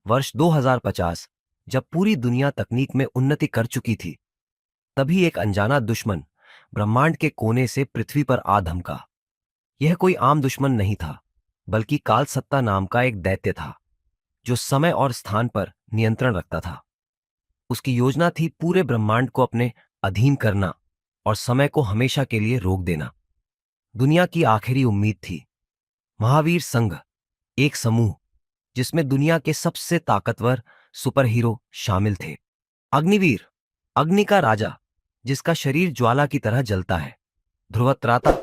वर्ष 2050, जब पूरी दुनिया तकनीक में उन्नति कर चुकी थी, तभी एक अनजाना दुश्मन ब्रह्मांड के कोने से पृथ्वी पर आ धमका। यह कोई आम दुश्मन नहीं था, बल्कि काल सत्ता नाम का एक दैत्य था, जो समय और स्थान पर नियंत्रण रखता था। उसकी योजना थी पूरे ब्रह्मांड को अपने अधीन करना और समय को हमेशा के लिए रोक देना। दुनिया की आखिरी उम्मीद थी महावीर संघ, एक समूह जिसमें दुनिया के सबसे ताकतवर सुपर हीरो शामिल थे। अग्निवीर, अग्नि का राजा, जिसका शरीर ज्वाला की तरह जलता है। ध्रुवत्राता,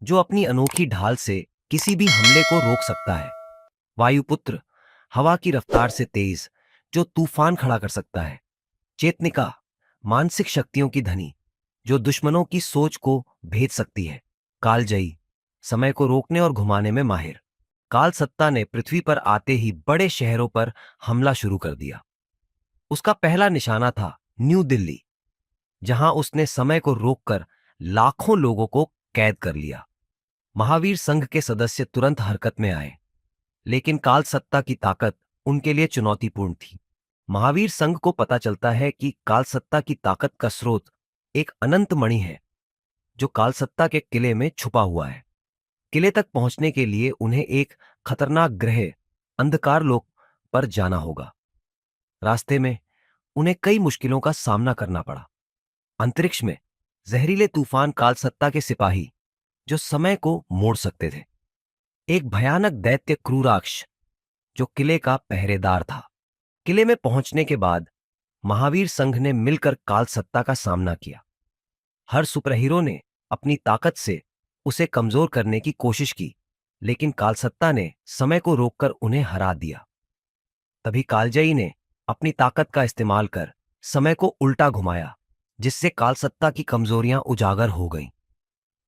जो अपनी अनोखी ढाल से किसी भी हमले को रोक सकता है। वायुपुत्र, हवा की रफ्तार से तेज, जो तूफान खड़ा कर सकता है। चेतनिका, मानसिक शक्तियों की धनी, जो दुश्मनों की सोच को भेद सकती है। कालजयी, समय को रोकने और घुमाने में माहिर। काल सत्ता ने पृथ्वी पर आते ही बड़े शहरों पर हमला शुरू कर दिया। उसका पहला निशाना था न्यू दिल्ली, जहां उसने समय को रोककर लाखों लोगों को कैद कर लिया। महावीर संघ के सदस्य तुरंत हरकत में आए, लेकिन काल सत्ता की ताकत उनके लिए चुनौतीपूर्ण थी। महावीर संघ को पता चलता है कि काल सत्ता की ताकत का स्रोत एक अनंत मणि है, जो काल सत्ता के किले में छुपा हुआ है। किले तक पहुंचने के लिए उन्हें एक खतरनाक ग्रह अंधकार लोक पर जाना होगा। रास्ते में उन्हें कई मुश्किलों का सामना करना पड़ा। अंतरिक्ष में जहरीले तूफान काल सत्ता के सिपाही, जो समय को मोड़ सकते थे। एक भयानक दैत्य क्रूराक्ष, जो किले का पहरेदार था। किले में पहुंचने के बाद महावीर संघ ने मिलकर काल सत्ता का सामना किया। हर सुपरहीरो ने अपनी ताकत से उसे कमजोर करने की कोशिश की, लेकिन काल सत्ता ने समय को रोककर उन्हें हरा दिया। तभी कालजयी ने अपनी ताकत का इस्तेमाल कर समय को उल्टा घुमाया, जिससे काल सत्ता की कमजोरियां उजागर हो गईं।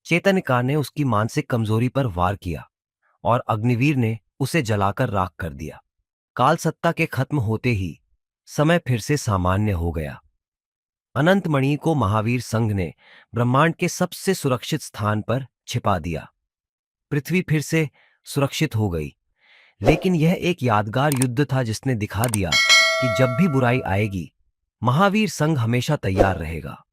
चेतनिका ने उसकी मानसिक कमजोरी पर वार किया और अग्निवीर ने उसे जलाकर राख कर दिया। काल सत्ता के खत्म होते ही समय फिर से सामान्य हो गया। अनंत मणि को महावीर संघ ने ब्रह्मांड के सबसे सुरक्षित स्थान पर छिपा दिया। पृथ्वी फिर से सुरक्षित हो गई, लेकिन यह एक यादगार युद्ध था जिसने दिखा दिया कि जब भी बुराई आएगी, महावीर संघ हमेशा तैयार रहेगा।